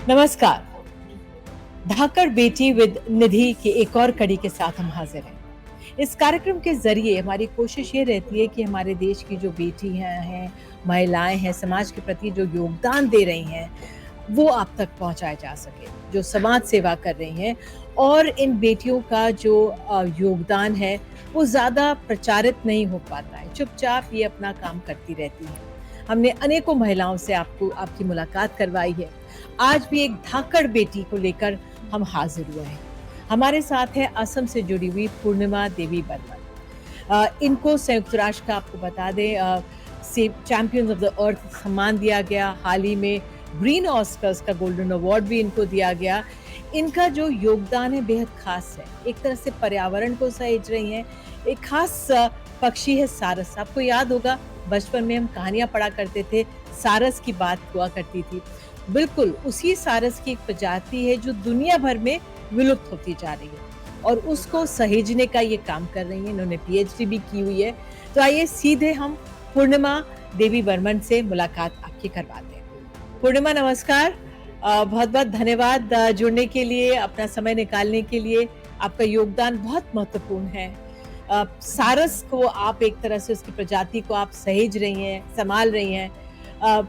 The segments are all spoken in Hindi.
नमस्कार। धाकड़ बेटी विद निधि की एक और कड़ी के साथ हम हाजिर हैं। इस कार्यक्रम के ज़रिए हमारी कोशिश ये रहती है कि हमारे देश की जो बेटियाँ हैं, महिलाएँ हैं, समाज के प्रति जो योगदान दे रही हैं, वो आप तक पहुँचाया जा सके, जो समाज सेवा कर रही हैं और इन बेटियों का जो योगदान है, वो ज़्यादा प्रचारित नहीं हो पाता है। चुपचाप ये अपना काम करती रहती हैं। हमने अनेकों महिलाओं से आपको आपकी मुलाकात करवाई है। आज भी एक धाकड़ बेटी को लेकर हम हाज़िर हुए हैं। हमारे साथ है असम से जुड़ी हुई पूर्णिमा देवी बर्मन। इनको संयुक्त राष्ट्र का आपको बता दें से चैंपियंस ऑफ द अर्थ सम्मान दिया गया। हाल ही में ग्रीन ऑस्कर्स का गोल्डन अवार्ड भी इनको दिया गया। इनका जो योगदान है बेहद खास है। एक तरह से पर्यावरण को सहेज रही हैं। एक खास पक्षी है सारस। आपको याद होगा बचपन में हम कहानियाँ पढ़ा करते थे, सारस की बात हुआ करती थी। बिल्कुल उसी सारस की एक प्रजाति है जो दुनिया भर में विलुप्त होती जा रही है और उसको सहेजने का ये काम कर रही हैं। इन्होंने पीएचडी भी की हुई है। तो आइए सीधे हम पूर्णिमा देवी बर्मन से मुलाकात आपकी करवाते हैं। पूर्णिमा नमस्कार। बहुत-बहुत धन्यवाद जुड़ने के लिए, अपना समय निकालने के लिए। आपका योगदान बहुत महत्वपूर्ण है। सारस को आप एक तरह से उसकी प्रजाति को आप सहेज रही हैं, सँभाल रही हैं। अ,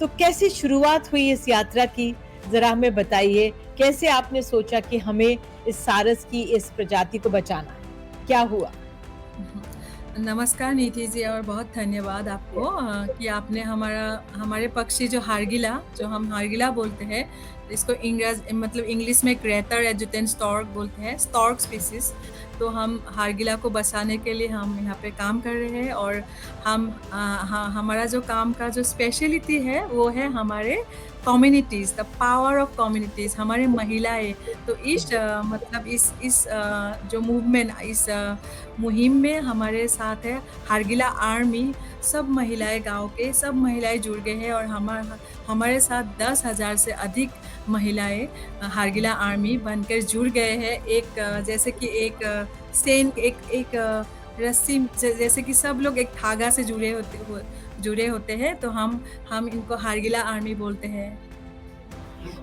तो कैसे शुरुआत हुई इस यात्रा की? ज़रा हमें बताइए। कैसे आपने सोचा कि हमें इस सारस की इस प्रजाति को बचाना है? क्या हुआ? नमस्कार निधि जी और बहुत धन्यवाद आपको कि आपने हमारे पक्षी जो हारगिला जो हम हारगिला बोलते हैं इसको मतलब इंग्लिश में ग्रेटर एजुटेंट स्टॉर्क बोलते हैं स्टॉर्क स्पीसीज। तो हम हारगिला को बचाने के लिए हम यहाँ पे काम कर रहे हैं और हमारा जो काम का जो स्पेशलिटी है वो है हमारे communities, the power of communities, हमारे महिलाएं। तो मतलब जो मूवमेंट मुहिम में हमारे साथ है हारगिला आर्मी। सब महिलाएं, गांव के सब महिलाएं जुड़ गए हैं और हमारे साथ 10,000 से अधिक महिलाएं हारगिला आर्मी बनकर जुड़ गए हैं। जैसे कि एक सेन एक एक रस्सी जैसे कि सब लोग एक धागा से जुड़े होते हैं। तो हम इनको हारगिला आर्मी बोलते हैं।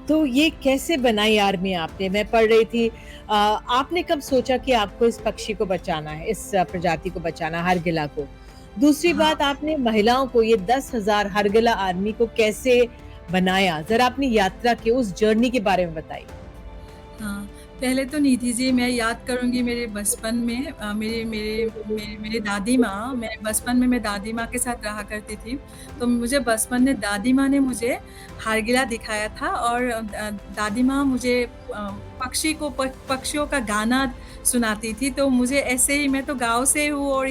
तो ये कैसे बनाई आर्मी आपने? मैं पढ़ रही थी आपने कब सोचा कि आपको इस पक्षी को बचाना है, इस प्रजाति को बचाना है, हरगिला को? दूसरी हाँ। बात आपने महिलाओं को ये 10,000 हरगिला आर्मी को कैसे बनाया? ज़रा अपनी यात्रा के उस जर्नी के बारे में बताइए। हाँ, पहले तो निधि जी मैं याद करूँगी मेरे बचपन में मेरे मेरे मेरे मेरे दादी माँ मैं बचपन में मैं दादी माँ के साथ रहा करती थी। तो मुझे बचपन में दादी माँ ने मुझे हारगिला दिखाया था और दादी माँ मुझे पक्षियों का गाना सुनाती थी। तो मुझे ऐसे ही मैं तो गाँव से हूँ और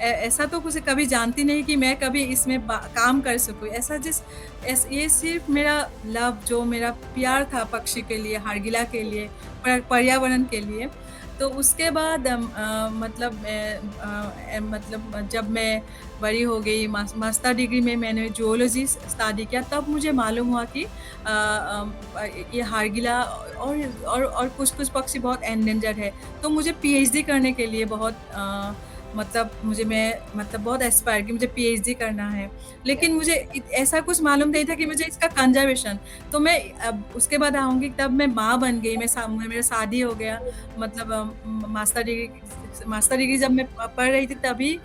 ऐसा तो कुछ कभी जानती नहीं कि मैं कभी इसमें काम कर सकूँ। ये सिर्फ मेरा जो मेरा प्यार था पक्षी के लिए, हारगिला के लिए, पर्यावरण के लिए। तो उसके बाद मतलब जब मैं बड़ी हो गई मास्टर डिग्री में मैंने ज़ूलॉजी स्टडी किया, तब मुझे मालूम हुआ कि ये हारगिला और कुछ-कुछ पक्षी बहुत एंडेंजर्ड है। तो मुझे पीएचडी करने के लिए मतलब बहुत एस्पायर कि मुझे पीएचडी करना है। लेकिन मुझे ऐसा कुछ मालूम नहीं था कि मुझे इसका कंज़र्वेशन। तो मैं अब उसके बाद आऊँगी तब मैं माँ बन गई, मेरा शादी हो गया। मतलब मास्टर डिग्री जब मैं पढ़ रही थी तभी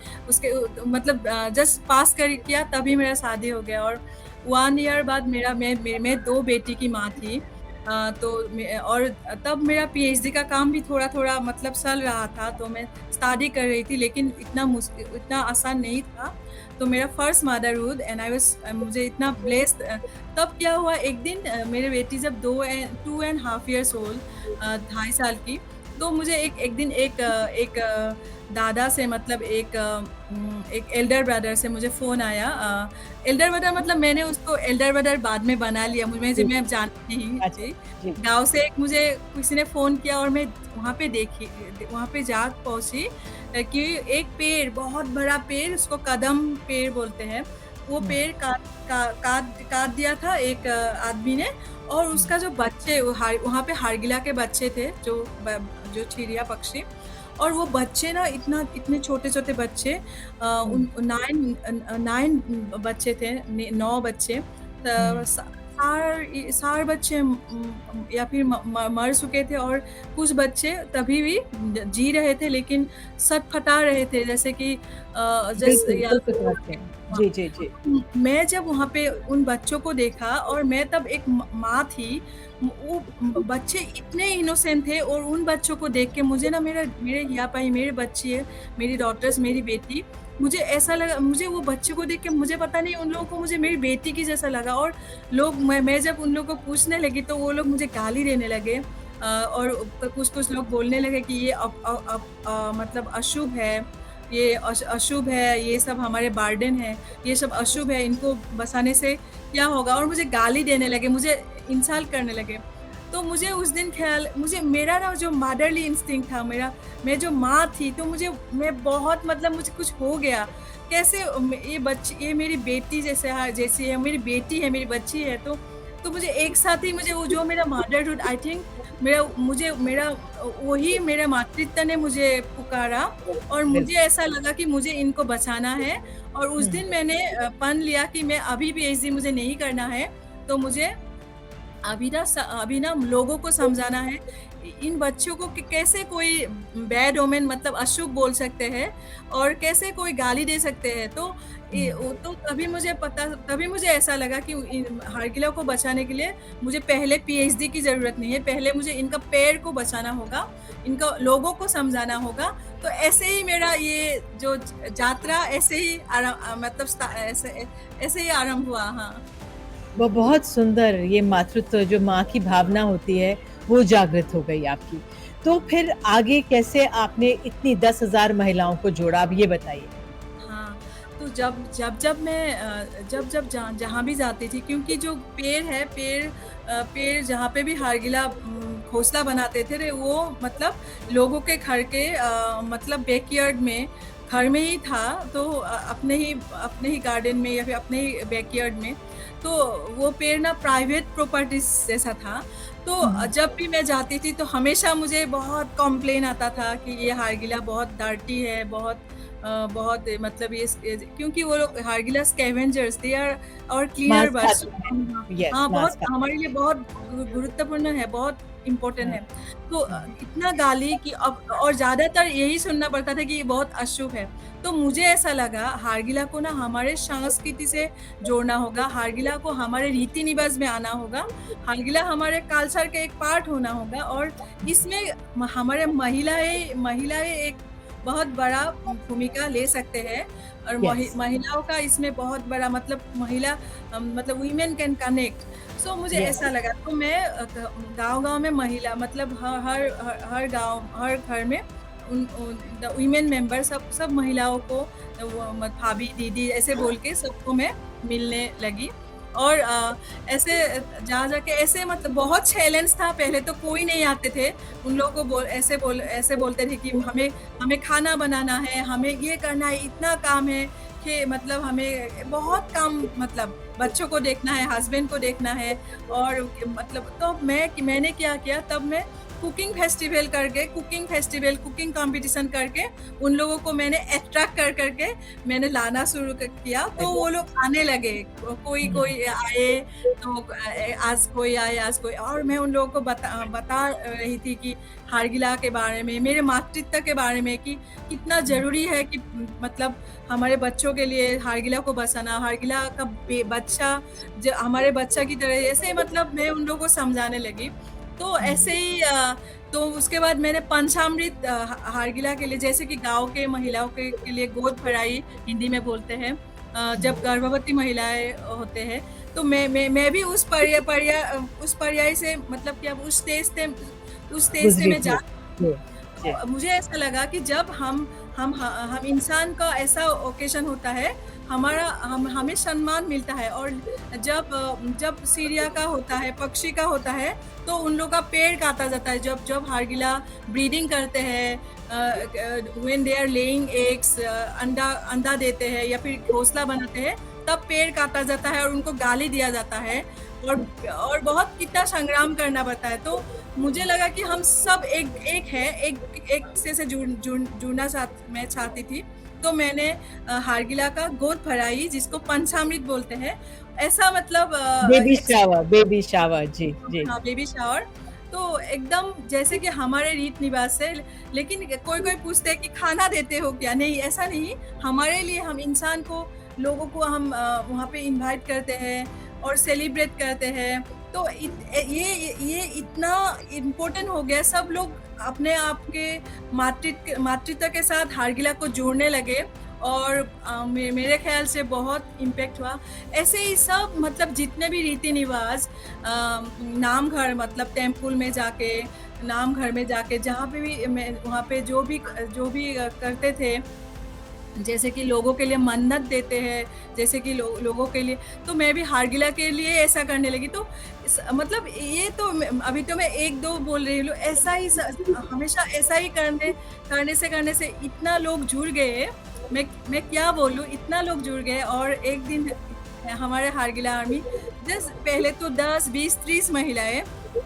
मतलब जस्ट पास कर किया तभी मेरा शादी हो गया और 1 ईयर बाद मैं 2 बेटी की माँ थी। और तब मेरा पीएचडी का काम भी थोड़ा-थोड़ा मतलब चल रहा था, तो मैं स्टडी कर रही थी लेकिन इतना आसान नहीं था। तो मेरा फर्स्ट मदरहुड मुझे इतना ब्लेस्ड तब क्या हुआ एक दिन मेरी बेटी जब 2 एंड हाफ इयर्स ओल्ड 2.5 साल की, तो मुझे एक दिन दादा से मतलब एक एल्डर ब्रदर से मुझे फ़ोन आया। एल्डर ब्रदर मतलब मैंने उसको एल्डर ब्रदर बाद में बना लिया, जी, मैं जानती नहीं अच्छा, थी। जी। गाँव से एक मुझे किसी ने फ़ोन किया और मैं वहाँ पे जा पहुँची कि एक पेड़, बहुत बड़ा पेड़, उसको कदम पेड़ बोलते हैं, वो हुँ, पेड़ काट दिया था एक आदमी ने और हुँ, उसका जो बच्चे वहाँ पे हारगिला के बच्चे थे जो चिड़िया पक्षी और वो बच्चे ना इतने छोटे-छोटे बच्चे हुँ, 9 बच्चे थे, 9 बच्चे हुँ, सारे बच्चे या फिर मर चुके थे और कुछ बच्चे तभी भी जी रहे थे लेकिन छटपटा रहे थे जैसे कि जैसे बिल्कुल, या बिल्कुल समझते हैं। जी, जी, जी। मैं जब वहाँ पे उन बच्चों को देखा और मैं तब एक माँ थी, वो बच्चे इतने इनोसेंट थे और उन बच्चों को देख के मुझे ना मेरे मेरे यहाँ पे मेरे बच्चे, मेरी डॉटर्स, मेरी बेटी, मुझे ऐसा लगा मुझे वो बच्चे को देख के मुझे पता नहीं उन लोगों को मुझे मेरी बेटी की जैसा लगा और मैं जब उन लोगों को पूछने लगी तो वो लोग मुझे गाली देने लगे और कुछ-कुछ लोग बोलने लगे कि ये मतलब अशुभ है, ये अशुभ है, ये सब हमारे बर्डन है, ये सब अशुभ है, इनको बसाने से क्या होगा? और मुझे गाली देने लगे, मुझे इंसल्ट करने लगे। तो मुझे उस दिन मुझे मेरा ना जो मदरली इंस्टिंक्ट था मैं जो माँ थी तो मैं बहुत मतलब मुझे कुछ हो गया। कैसे ये मेरी बेटी जैसी है, मेरी बेटी है, मेरी बच्ची है तो मुझे एक साथ ही मुझे वो जो मेरा मदरहुड आई थिंक मेरा वही मेरा मातृत्व ने मुझे पुकारा और मुझे बिल्कुल। ऐसा लगा कि मुझे इनको बचाना है और उस हुँ, दिन मैंने पन लिया कि मैं अभी पीएचडी मुझे नहीं करना है, तो मुझे अभी ना लोगों को समझाना है इन बच्चों को कि कैसे कोई बैड ओमेन मतलब अशुभ बोल सकते हैं और कैसे कोई गाली दे सकते हैं। तो हुँ। तो तभी मुझे ऐसा लगा कि हरगिला को बचाने के लिए मुझे पहले पीएचडी की ज़रूरत नहीं है, पहले मुझे इनका पेड़ को बचाना होगा, इनका लोगों को समझाना होगा। तो ऐसे ही मेरा ये जो यात्रा ऐसे ही मतलब ऐसे ही आरंभ हुआ। हाँ। वो बहुत सुंदर ये मातृत्व जो माँ की भावना होती है, वो जागृत हो गई आपकी। तो फिर आगे कैसे आपने इतनी 10,000 महिलाओं को जोड़ा? अब ये बताइए? हाँ, तो जब मैं जहाँ भी जाती थी क्योंकि जो पेड़ जहाँ पे भी हारगिला घोंसला बनाते थे रे वो मतलब लोगों के घर के मतलब बैकयार्ड में घर में ही था तो अपने ही गार्डन में या फिर अपने ही बैकयार्ड में, तो वो पेड़ ना प्राइवेट प्रॉपर्टीज़ जैसा था। तो हुँ, हुँ। जब भी मैं जाती थी तो हमेशा मुझे बहुत कॉम्प्लेन आता था कि ये हारगिला बहुत डर्टी है, बहुत मतलब ये क्योंकि वो लोग हारगिला स्कैवेंजर्स दे आर और क्लीनर मांस बर्ड्स। खाते हैं। यस, हाँ, बहुत मांस खाते हमारे लिए बहुत गुरुत्वपूर्ण है, बहुत इम्पोर्टेंट हैं। है। तो हाँ, इतना गाली कि अब और ज़्यादातर यही सुनना पड़ता था कि ये बहुत अशुभ है। तो मुझे ऐसा लगा हारगिला को ना हमारे संस्कृति से जोड़ना होगा, हारगिला को हमारे रीति-रिवाज में आना होगा, हारगिला हमारे कल्चर का एक पार्ट होना होगा और इसमें हमारे महिलाएँ महिलाएँ एक बहुत बड़ा भूमिका ले सकते हैं और यस, महिलाओं का इसमें बहुत बड़ा मतलब मतलब वुमेन कैन कनेक्ट। सो मुझे यस। ऐसा लगा तो मैं गाँव-गाँव में महिला मतलब हर गाँव, हर घर में उन द वुमेन मेंबर सब सब महिलाओं को भाभी, दीदी ऐसे बोल के सबको मैं मिलने लगी और ऐसे जा जाके ऐसे मतलब बहुत चैलेंज था पहले तो कोई नहीं आते थे। उन लोगों को ऐसे बोलते थे कि हमें हमें खाना बनाना है, हमें ये करना है, इतना काम है कि मतलब हमें बहुत काम मतलब बच्चों को देखना है, हस्बैंड को देखना है और मतलब तो मैंने क्या किया तब मैं कुकिंग कॉम्पिटिशन करके उन लोगों को मैंने अट्रैक्ट कर के मैंने लाना शुरू किया, तो अरे! वो लोग आने लगे। कोई हुँ, कोई आए तो आज कोई आए, आज कोई और मैं उन लोगों को बता रही थी कि हारगिला के बारे में, मेरे मातृत्व के बारे में कि कितना हुँ। ज़रूरी है कि मतलब हमारे बच्चों के लिए हारगिला को बचाना, हारगिला का बच्चा हमारे बच्चा की तरह ऐसे मतलब मैं उन लोगों को समझाने लगी। तो हुँ, ऐसे ही तो उसके बाद मैंने पंचामृत हारगिला के लिए जैसे कि गाँव के महिलाओं के लिए गोद भराई हिंदी में बोलते हैं। हुँ। जब गर्भवती महिलाएँ होते हैं, तो मैं भी उस पर्याय से मतलब कि अब उस स्टेज से गुज़री मैं जा थी। जी, जी। मुझे ऐसा लगा कि जब हम इंसान का ऐसा ओकेज़न होता है, हमें सम्मान मिलता है और जब चिड़िया का होता है, पक्षी का होता है, तो उन लोग का पेड़ काटा जाता है। जब जब हारगिला ब्रीडिंग करते हैं when they are laying eggs अंडा देते हैं या फिर घोंसला बनाते हैं, तब पेड़ काटा जाता है और उनको गाली दिया जाता है और बहुत कितना संग्राम करना पड़ता है। तो मुझे लगा कि हम सब एक एक है, एक एक से जुड़ना मैं चाहती थी तो मैंने हारगिला का गोद भराई जिसको पंचामृत बोलते हैं, ऐसा मतलब बेबी शावर, जी, जी। हाँ, बेबी शावर। तो एकदम जैसे कि हमारे रीत रिवाज से, लेकिन कोई-कोई पूछते हैं कि खाना देते हो क्या? नहीं, ऐसा नहीं। हमारे लिए हम इंसान को, लोगों को हम वहाँ पे इनवाइट करते हैं और सेलिब्रेट करते हैं। तो ये इतना इम्पोर्टेंट हो गया, सब लोग अपने आप के मातृत्व के साथ हारगिला को जोड़ने लगे और मेरे ख़्याल से बहुत इम्पैक्ट हुआ। ऐसे ही सब मतलब जितने भी रीति-रिवाज़, नाम घर मतलब टेम्पल में जाके, नाम घर में जाके जहाँ पे भी मैं वहाँ पे जो भी करते थे, जैसे कि लोगों के लिए मन्नत देते हैं, जैसे कि लोगों के लिए, तो मैं भी हारगिला के लिए ऐसा करने लगी। तो मतलब ये तो अभी तो मैं 1-2 बोल रही हूँ, ऐसा ही हमेशा ऐसा ही करने से इतना लोग जुड़ गए। मैं क्या बोलूँ, इतना लोग जुड़ गए। और एक दिन हमारे हारगिला आर्मी, जस्ट पहले तो 10, 20, 30 महिलाएं,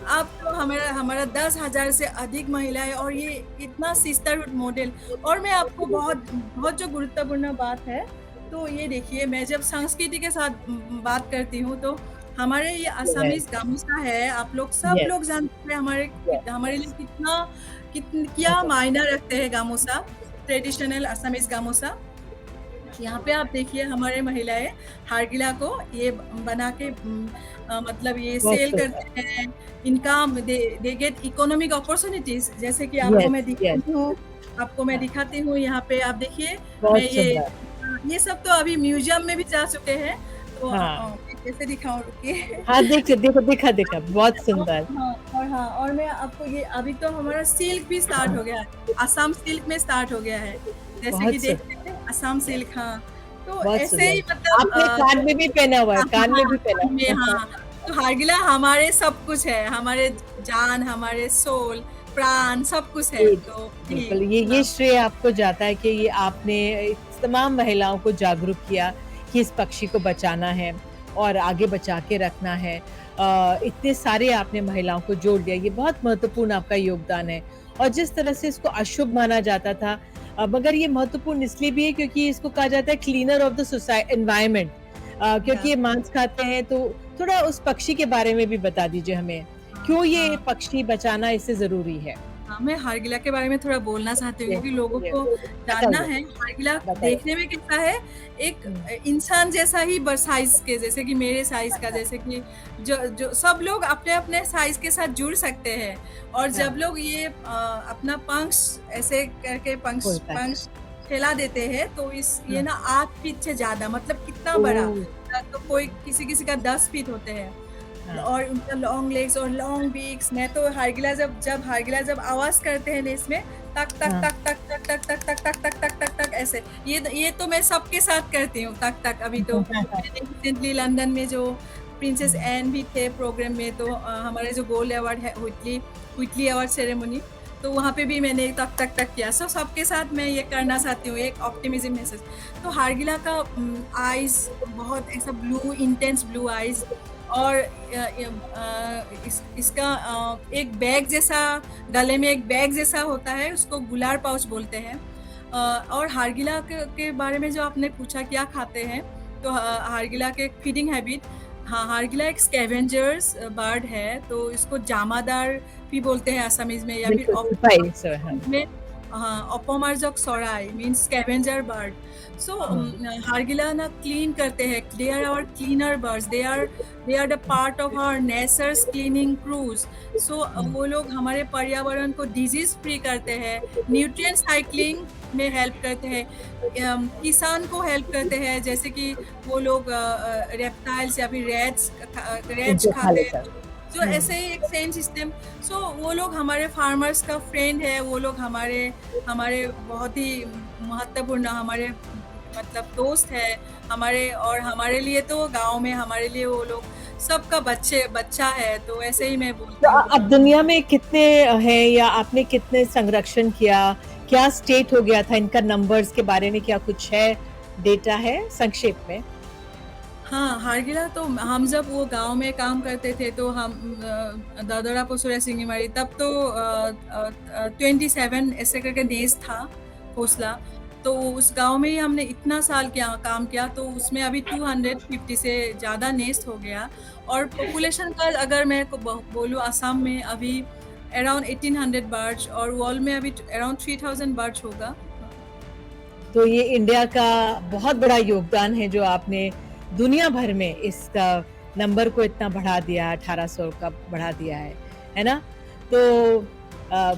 अब तो हमारा हमारा 10,000 से अधिक महिलाएं, और ये इतना सिस्टरहुड मॉडल। और मैं आपको बहुत बहुत जो गुरुत्वपूर्ण बात है, तो ये देखिए, मैं जब संस्कृति के साथ बात करती हूँ, तो हमारे ये यस, असमीज़ गामोसा है, आप लोग सब यस, लोग जानते हैं हमारे यस, हमारे लिए क्या मायने रखते हैं गामोसा, ट्रेडिशनल असमीज़ गामोसा। यहाँ पे आप देखिए हमारे महिलाएँ हारगिला को ये बना के मतलब ये बहुत सेल सुंदर। करते हैं, income they get economic opportunities, जैसे कि यस, यस, आपको मैं हाँ, दिखाती हूँ यहाँ पे, आप देखिए। मैं बहुत सुंदर। ये सब तो अभी म्यूज़ियम में भी जा चुके हैं, तो हाँ, मैं कैसे दिखाऊँ, रुकिए। हाँ, देखो, देखा, देखा, बहुत सुंदर। हाँ, और मैं आपको ये, अभी तो हमारा सिल्क भी स्टार्ट हो गया है, असम सिल्क में स्टार्ट हो गया है। जैसे कि बहुत देखते सुंदर, हैं असम सिल्क, हाँ। तो बहुत ऐसे सुंदर। ही मतलब आपने कान में भी पहना हुआ है, हाँ, कान में भी हाँ, में पहना है। हाँ, तो हारगिला हमारे सब कुछ है, हमारे जान, हमारे सोल, प्राण सब कुछ है, जी, तो जी, बिल्कुल, ये हाँ, श्रेय आपको जाता है कि ये आपने इस तमाम महिलाओं को जागरूक किया कि इस पक्षी को बचाना है और आगे बचा के रखना है। इतने सारे आपने महिलाओं को जोड़ दिया, ये बहुत महत्वपूर्ण आपका योगदान है। और जिस तरह से इसको अशुभ माना जाता था, मगर ये महत्वपूर्ण इसलिए भी है क्योंकि इसको कहा जाता है क्लीनर ऑफ द एनवायरनमेंट, क्योंकि या ये मांस खाते हैं। तो थोड़ा उस पक्षी के बारे में भी बता दीजिए हमें, हाँ, क्यों ये हाँ। पक्षी बचाना इससे ज़रूरी है? हाँ, मैं हारगिला के बारे में थोड़ा बोलना चाहती हूँ, जी, क्योंकि लोगों जी, को जानना बताइए, है हारगिला बताइए। देखने में कैसा है। एक हुँ, इंसान जैसा ही साइज़ के, जैसे कि मेरे साइज़ का, अच्छा, जैसे कि जो जो सब लोग अपने-अपने साइज़ के साथ जुड़ सकते हैं। और जब हाँ, लोग ये अपना पंख ऐसे करके पंख होता है। पंख फैला देते हैं, तो ये हाँ, ना 8 फीट से ज़्यादा, मतलब कितना बड़ा, ओह! तो कोई किसी-किसी का 10 फीट होते हैं। हाँ, और उनका लॉन्ग लेग्स और लॉन्ग बीक्स। मैं तो हारगिला जब आवाज़ करते हैं ना इसमें, टक टक हाँ, टक टक टक टक टक टक टक टक टक टक टक ऐसे। ये तो मैं सबके साथ करती हूँ, टक टक। अभी तो मैंने रिसेंटली लंदन में जो प्रिंसेस हुँ, एन भी थे प्रोग्राम में, तो हमारे जो गोल्ड अवार्ड है, व्हिटली अवार्ड सेरेमनी, तो वहाँ पे भी मैंने टक टक टक किया। सो सबके साथ मैं ये करना चाहती हूँ, एक ऑप्टिमिज्म मैसेज। तो हारगिला का आइज़ बहुत ऐसा ब्लू, इंटेंस ब्लू आइज़, और इसका एक बैग जैसा, गले में एक बैग जैसा होता है, उसको गुलार पाउच बोलते हैं। और हारगिला के बारे में जो आपने पूछा क्या खाते हैं, तो हारगिला के फीडिंग हैबिट, हाँ, हारगिला एक स्कैवेंजर्स बर्ड है, तो इसको जामादार भी बोलते हैं असमीज़ में, या फिर बिल्कुल, सिपाही सर, हाँ, में हाँ, অপমার্জক চড়াই means scavenger bird. So hmm, हारगिला ना क्लीन करते हैं, they are our cleaner birds, they are the part of our nature's cleaning crews. So hmm, वो लोग हमारे पर्यावरण को डिजीज फ्री करते हैं, न्यूट्रिएंट साइक्लिंग में हेल्प करते हैं, किसान को हेल्प करते हैं, जैसे कि वो लोग रेप्टाइल्स या फिर रैट्स उनको खा खाते लेता हैं, है। जो हुँ, ऐसे ही एक सेम सिस्टम। सो वो लोग हमारे फार्मर्स का फ्रेंड है, वो लोग हमारे हमारे बहुत ही महत्वपूर्ण, हमारे मतलब दोस्त है हमारे। और हमारे लिए तो गाँव में हमारे लिए वो लोग सबका बच्चा है, तो ऐसे ही मैं तो बोलती हूँ अब दुनिया में कितने हैं या आपने कितने संरक्षण किया? क्या स्टेट हो गया था? इनका नंबर्स के बारे में क्या कुछ है, डेटा है संक्षेप में? हाँ, हारगिला तो हम जब वो गाँव में काम करते थे, तो हम दादरा पसुरा सिंगीमारी, तब तो 27 ऐसे करके देश था, घोंसला। तो उस गाँव में ही हमने इतना साल क्या काम किया, तो उसमें अभी 250 से ज़्यादा नेस्ट हो गया और पॉपुलेशन का अगर मैं को ब बोलूँ असम में अभी अराउंड 1800 बर्ड्स और वर्ल्ड में अभी अराउंड 3000 बर्ड्स होगा। हाँ, तो ये इंडिया का बहुत बड़ा योगदान है जो आपने दुनिया भर में इस नंबर को इतना बढ़ा दिया, 1800 का बढ़ा दिया है ना? तो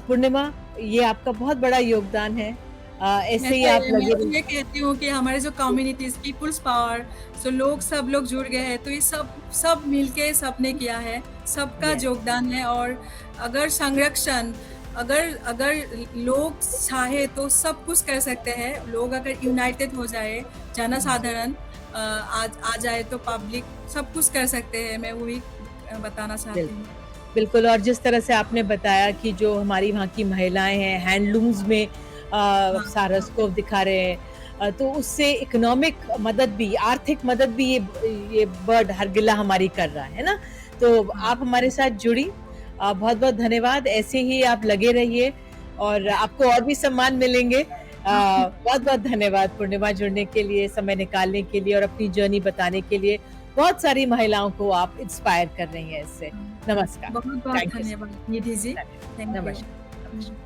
पूर्णिमा, ये आपका बहुत बड़ा योगदान है। ऐसे ही आप मैं लगे तो रहिए। ये कहती हूँ कि हमारे जो कम्युनिटीज़ पीपल्स पावर सो लोग सब लोग जुड़ गए हैं, तो ये सब सब मिलके सबने किया है, सबका यस, योगदान है और अगर संरक्षण अगर अगर लोग चाहे तो सब कुछ कर सकते हैं। लोग अगर यूनाइटेड हो जाए, जनसाधारण आ जाए तो पब्लिक सब कुछ कर सकते हैं, मैं वही बताना चाहती बिल्कुल। हूँ। बिल्कुल, और जिस तरह से आपने बताया कि जो हमारी वहाँ की महिलाएँ हैं, हैंडलूम्स में हाँ, सारस को दिखा रहे हैं, तो उससे इकोनॉमिक मदद भी, आर्थिक मदद भी ये बर्ड हरगिला हमारी कर रहा है ना? तो हाँ। आप हमारे साथ जुड़ी, बहुत-बहुत धन्यवाद। ऐसे ही आप लगे रहिए और आपको और भी सम्मान मिलेंगे। बहुत-बहुत धन्यवाद पूर्णिमा, जुड़ने के लिए, समय निकालने के लिए और अपनी जर्नी बताने के लिए। बहुत सारी महिलाओं को आप इंस्पायर कर रही हैं इससे। नमस्कार। बहुत-बहुत थैंक यू सो धन्यवाद Nidhi ji. Much. Thank you. नमस्कार, हुँ। नमस्कार।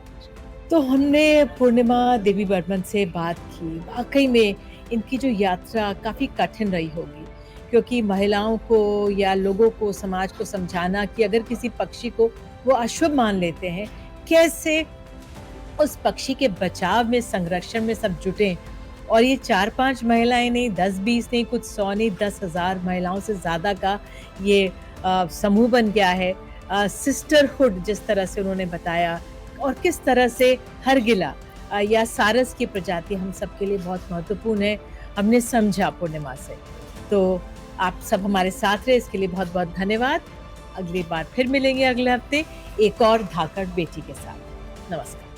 तो हमने पूर्णिमा देवी बर्मन से बात की। वाक़ई में इनकी जो यात्रा काफ़ी कठिन रही होगी, क्योंकि महिलाओं को या लोगों को, समाज को समझाना कि अगर किसी पक्षी को वो अशुभ मान लेते हैं, कैसे उस पक्षी के बचाव में, संरक्षण में सब जुटें। और ये 4-5 महिलाएँ नहीं, 10-20 नहीं, कुछ 100 नहीं, 10,000 महिलाओं से ज़्यादा का ये समूह बन गया है। सिस्टरहुड जिस तरह से उन्होंने बताया, और किस तरह से हरगिला या सारस की प्रजाति हम सबके लिए बहुत महत्वपूर्ण है, हमने समझा पूर्णिमा से। तो आप सब हमारे साथ रहे, इसके लिए बहुत-बहुत धन्यवाद। अगली बार फिर मिलेंगे अगले हफ्ते एक और धाकड़ बेटी के साथ। नमस्कार।